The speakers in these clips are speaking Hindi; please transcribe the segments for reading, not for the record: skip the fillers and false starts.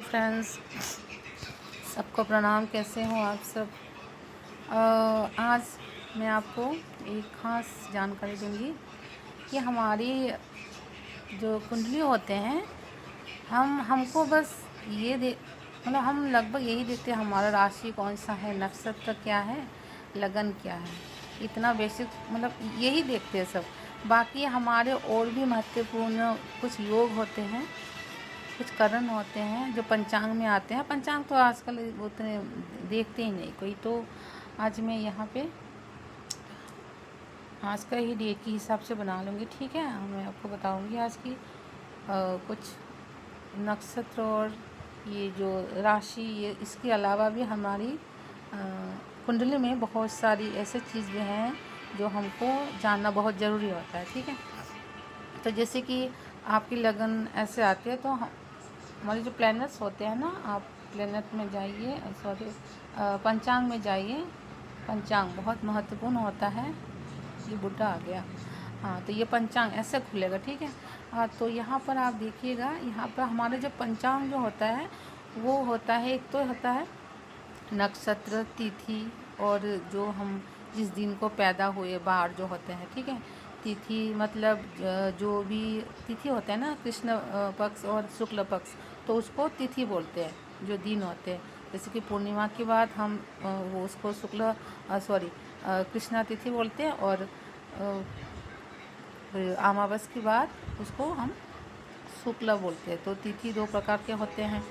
फ्रेंड्स, सबको प्रणाम। कैसे हो आप सब? आज मैं आपको एक ख़ास जानकारी दूंगी कि हमारी जो कुंडली होते हैं, हमको बस ये मतलब हम लगभग यही देखते हैं हमारा राशि कौन सा है, नक्षत्र क्या है, लगन क्या है। इतना बेसिक मतलब यही देखते हैं सब। बाकी हमारे और भी महत्वपूर्ण कुछ योग होते हैं, कुछ करण होते हैं जो पंचांग में आते हैं। पंचांग तो आजकल उतने देखते ही नहीं कोई। तो आज मैं यहाँ पे आज का ही डेट के हिसाब से बना लूँगी, ठीक है। मैं आपको बताऊँगी आज की कुछ नक्षत्र और ये जो राशि, ये इसके अलावा भी हमारी कुंडली में बहुत सारी ऐसी चीज़ें हैं जो हमको जानना बहुत ज़रूरी होता है, ठीक है। तो जैसे कि आपकी लगन ऐसे आती है, तो हमारे जो प्लैनेट्स होते हैं ना, आप प्लैनेट में जाइए, सॉरी पंचांग में जाइए। पंचांग बहुत महत्वपूर्ण होता है। ये बुड्ढा आ गया। हाँ, तो ये पंचांग ऐसे खुलेगा, ठीक है। हाँ, तो यहाँ पर आप देखिएगा, यहाँ पर हमारे जो पंचांग जो होता है वो होता है, एक तो होता है नक्षत्र, तिथि और जो हम जिस दिन को पैदा हुए, बार जो होते हैं, ठीक है। तिथि मतलब जो भी तिथि होते हैं ना, कृष्ण पक्ष और शुक्ल पक्ष, तो उसको तिथि बोलते हैं। जो दिन होते हैं, जैसे कि पूर्णिमा के बाद हम वो उसको शुक्ल कृष्णा तिथि बोलते हैं, और अमावस के बाद उसको हम शुक्ला बोलते हैं। तो तिथि दो प्रकार के होते हैं।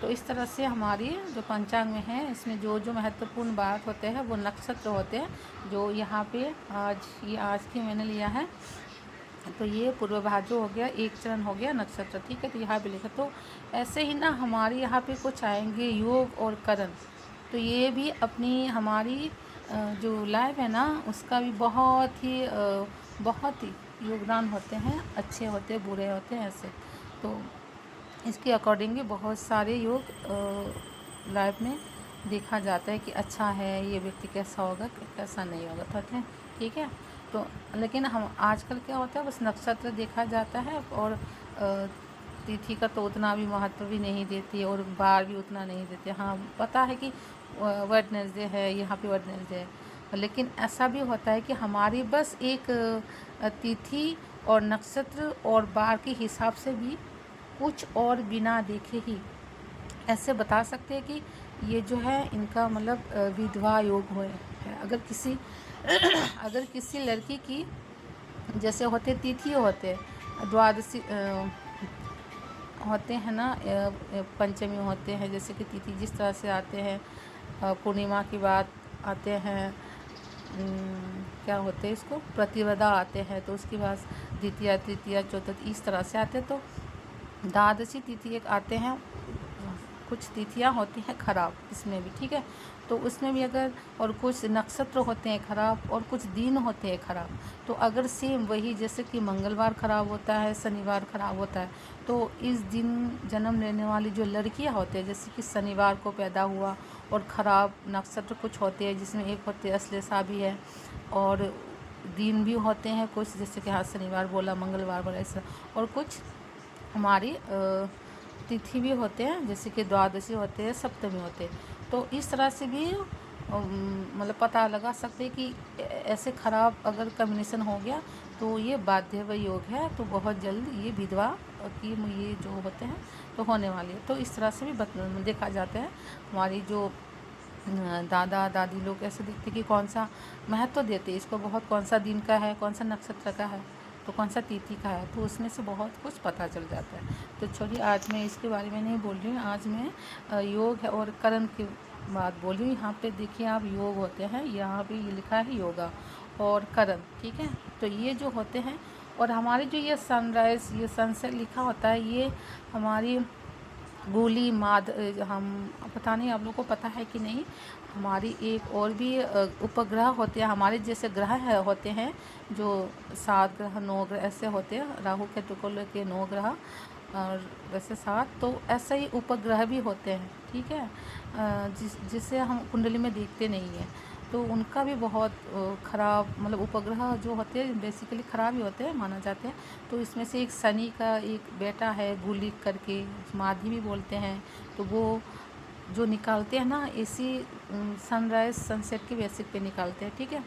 तो इस तरह से हमारी जो पंचांग में है, इसमें जो जो महत्वपूर्ण बात होते हैं वो नक्षत्र होते हैं। जो यहाँ पे आज की मैंने लिया है, तो ये पूर्व भाद्र हो गया, एक चरण हो गया नक्षत्र, ठीक है। तो यहाँ पे लिखा, तो ऐसे ही ना हमारे यहाँ पे कुछ आएंगे योग और करण। तो ये भी अपनी हमारी जो लाइफ है ना, उसका भी बहुत ही योगदान होते हैं। अच्छे होते हैं, बुरे होते हैं, ऐसे। तो इसके अकॉर्डिंग भी बहुत सारे योग लाइफ में देखा जाता है कि अच्छा है, ये व्यक्ति कैसा होगा, कैसा नहीं होगा, ठीक है। तो लेकिन हम आजकल क्या होता है, बस नक्षत्र देखा जाता है, और तिथि का तो उतना भी महत्व भी नहीं देती, और बार भी उतना नहीं देते। हाँ, पता है कि वेडनेसडे है, यहाँ पे वेडनेसडे है, लेकिन ऐसा भी होता है कि हमारी बस एक तिथि और नक्षत्र और बार के हिसाब से भी कुछ और बिना देखे ही ऐसे बता सकते हैं कि ये जो है इनका मतलब विधवा योग है। अगर किसी अगर किसी लड़की की जैसे होते तिथि होते द्वादशी होते हैं ना, पंचमी होते हैं, जैसे कि तिथि जिस तरह से आते हैं, पूर्णिमा की बात आते हैं, क्या होते हैं इसको, प्रतिपदा आते हैं, तो उसके बाद द्वितीया, तृतीया, चतुर्थ, इस तरह से आते हैं। तो द्वादशी तिथि एक आते हैं, कुछ तिथियां होती हैं खराब इसमें भी, ठीक है। तो उसमें भी अगर, और कुछ नक्षत्र होते हैं खराब और कुछ दिन होते हैं खराब। तो अगर सेम वही, जैसे कि मंगलवार खराब होता है, शनिवार खराब होता है, तो इस दिन जन्म लेने वाली जो लड़कियां होते हैं, जैसे कि शनिवार को पैदा हुआ, और ख़राब नक्षत्र कुछ होते हैं, जिसमें एक होते अश्लेषा भी है, और दिन भी होते हैं कुछ, जैसे कि हाँ शनिवार बोला, मंगलवार बोला, ऐसा। और कुछ हमारी तिथि भी होते हैं, जैसे कि द्वादशी होते हैं, सप्तमी होते हैं। तो इस तरह से भी मतलब पता लगा सकते हैं कि ऐसे ख़राब अगर कम्बिनेशन हो गया तो ये बाध्यव योग है, तो बहुत जल्द ये विधवा की ये जो होते हैं तो होने वाली है। तो इस तरह से भी देखा जाता है। हमारी जो दादा दादी लोग ऐसे देखते कि कौन सा महत्व देते इसको, बहुत कौन सा दिन का है, कौन सा नक्षत्र का है, तो कौन सा तिथि का है, तो उसमें से बहुत कुछ पता चल जाता है। तो छोड़िए, आज मैं इसके बारे में नहीं बोल रही हूँ। आज मैं योग है और करण की बात बोल रही हूँ। यहाँ पे देखिए आप, योग होते हैं, यहाँ पे ये लिखा है योगा और करण, ठीक है। तो ये जो होते हैं, और हमारी जो ये सनराइज, ये सनसेट लिखा होता है, ये हमारी गोली माद, हम पता नहीं आप लोगों को पता है कि नहीं, हमारी एक और भी उपग्रह होते हैं हमारे जैसे ग्रह होते हैं, जो 7 ग्रह 9 ग्रह ऐसे होते हैं, राहु केतु को लेके 9 ग्रह और वैसे 7, तो ऐसे ही उपग्रह भी होते हैं, ठीक है, जिसे हम कुंडली में देखते नहीं हैं। तो उनका भी बहुत ख़राब, मतलब उपग्रह जो होते हैं बेसिकली ख़राब ही होते हैं माना जाते हैं। तो इसमें से एक शनि का एक बेटा है गुलिक करके, माधी भी बोलते हैं, तो वो जो निकालते हैं ना इसी सनराइज़ सनसेट के बेसिक पे निकालते हैं, ठीक है।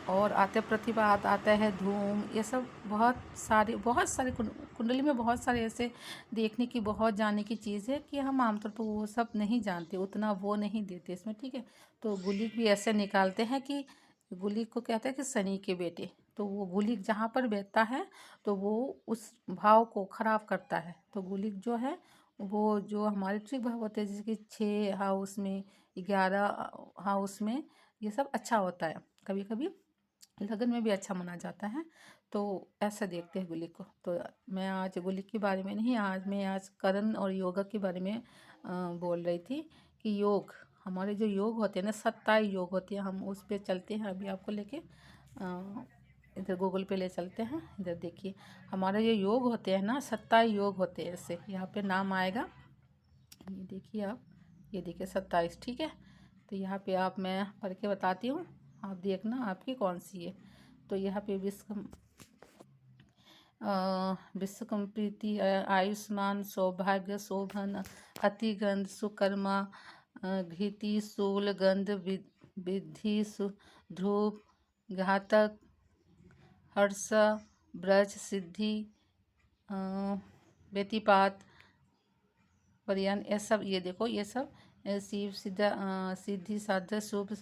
और आते प्रतिभात आता है, धूम, ये सब बहुत सारे कुंडली में बहुत सारे ऐसे देखने की, बहुत जानने की चीज़ है कि हम आमतौर पर वो सब नहीं जानते, उतना वो नहीं देते इसमें, ठीक है। तो गुलिक भी ऐसे निकालते हैं कि गुलिक को कहते हैं कि शनि के बेटे, तो वो गुलिक जहाँ पर बैठता है तो वो उस भाव को खराब करता है। तो गुलिक जो है वो जो हमारे त्रिक भाव होते हैं, जैसे कि 6 हाउस में, 11 हाउस में, ये सब अच्छा होता है। कभी कभी लगन में भी अच्छा माना जाता है। तो ऐसा देखते हैं गुलिक को। तो मैं आज गुलिक के बारे में नहीं, आज करण और योगा के बारे में बोल रही थी कि योग, हमारे जो योग होते हैं ना, 27 योग होते हैं, हम उस पे चलते हैं। अभी आपको लेके इधर गूगल पे ले चलते हैं। इधर देखिए हमारे जो योग होते हैं ना, 27 योग होते हैं। ऐसे यहाँ पे नाम आएगा, ये देखिए आप, ये देखिए 27, ठीक है। तो यहाँ पे आप, मैं पढ़ के बताती हूँ, आप देखना आपकी कौन सी है। तो यहाँ पे विश्वकर्म प्रीति, आयुष्मान, सौभाग्य, शोभन, अतिगंध, सुकर्मा, घृति, शूल, गंध, विद्धि, ध्रुव, घातक, हर्ष, ब्रज, सिद्धि, व्यतिपात, परियान, ये सब, ये देखो ये सब शिव, सिद्धि, साध्य, शुभ,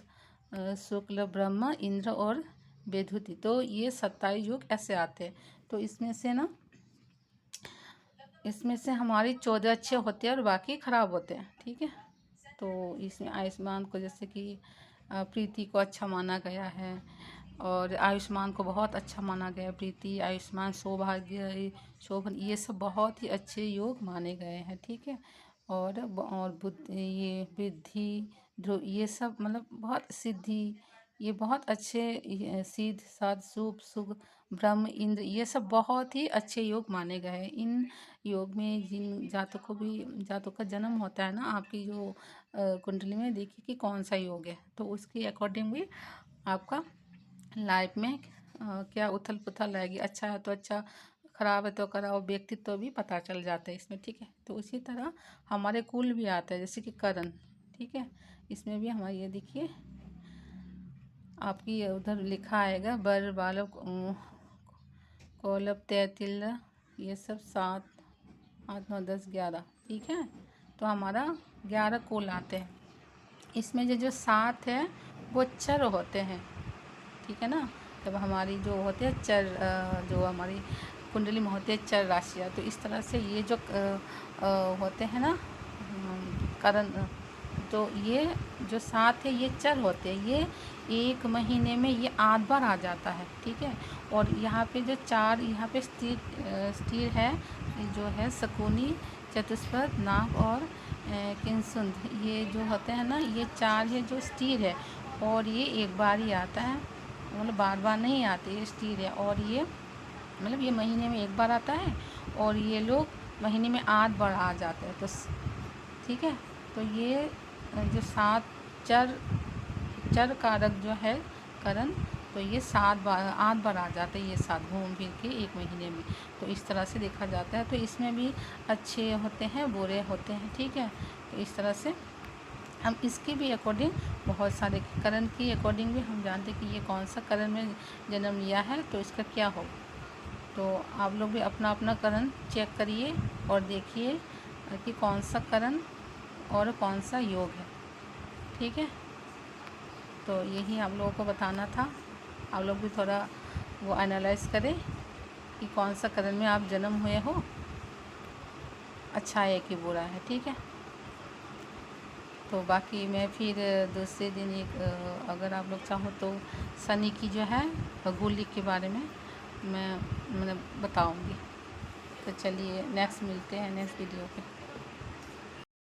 शुक्ल, ब्रह्म, इंद्र और वेधुति। तो ये 27 योग ऐसे आते हैं। तो इसमें से हमारी 14 अच्छे होते हैं और बाकी खराब होते हैं, ठीक है। तो इसमें आयुष्मान को, जैसे कि प्रीति को अच्छा माना गया है, और आयुष्मान को बहुत अच्छा माना गया है। प्रीति, आयुष्मान, सौभाग्य, शोभन, ये सब बहुत ही अच्छे योग माने गए हैं, ठीक है। और बुद्धि, ये विद्धि, ध्रुव, ये सब मतलब बहुत सिद्धि, ये बहुत अच्छे, सिद्ध, साध, शुभ, सुख, ब्रह्म, इंद्र, ये सब बहुत ही अच्छे योग माने गए हैं। इन योग में जिन जातकों का जन्म होता है ना, आपकी जो कुंडली में, देखिए कि कौन सा योग है, तो उसके अकॉर्डिंग भी आपका लाइफ में क्या उथल पुथल रहेगी। अच्छा है तो अच्छा, खराब है तो खराब, व्यक्तित्व भी पता चल जाता है इसमें, ठीक है। तो उसी तरह हमारे कुल भी आता है, जैसे कि करण, ठीक है। इसमें भी हमारे, ये देखिए आपकी उधर लिखा आएगा, बर, बालक, कोलब, तैतिल, ये सब 7, 8, 9, 10, 11, ठीक है। तो हमारा 11 कुल आते हैं। इसमें जो 7 है वो चर होते हैं, ठीक है ना। जब हमारी जो होते हैं चर, जो हमारी कुंडली में होते हैं चर राशियाँ, तो इस तरह से ये जो होते हैं ना करण, तो ये जो 7 है ये चर होते हैं। ये एक महीने में ये 8 बार आ जाता है, ठीक है। और यहाँ पे जो 4 यहाँ पे स्थिर है, जो है शकुनी, चतुष्पद, नाग और किंसुंद, ये जो होते हैं ना, ये 4 है जो स्थिर है, और ये एक बार ही आता है, मतलब बार बार नहीं आते, ये स्थिर है। और ये मतलब ये महीने में एक बार आता है, और ये लोग महीने में 8 बार आ जाते हैं, तो ठीक है। तो ये जो 7 चर कारक जो है करण, तो ये 8 बार आ जाते हैं, ये 7 घूम फिर के एक महीने में। तो इस तरह से देखा जाता है। तो इसमें भी अच्छे होते हैं, बुरे होते हैं, ठीक है। तो इस तरह से हम इसके भी अकॉर्डिंग, बहुत सारे करण की अकॉर्डिंग भी हम जानते हैं कि ये कौन सा करण में जन्म लिया है, तो इसका क्या हो। तो आप लोग भी अपना अपना करण चेक करिए और देखिए कि कौन सा करण और कौन सा योग है, ठीक है। तो यही आप लोगों को बताना था। आप लोग भी थोड़ा वो एनालाइज करें कि कौन सा करण में आप जन्म हुए हो, अच्छा है कि बुरा है, ठीक है। तो बाकी मैं फिर दूसरे दिन अगर आप लोग चाहो तो शनि की जो है गुलिक के बारे में मैं बताऊंगी। तो चलिए नेक्स्ट मिलते हैं नेक्स्ट वीडियो पे।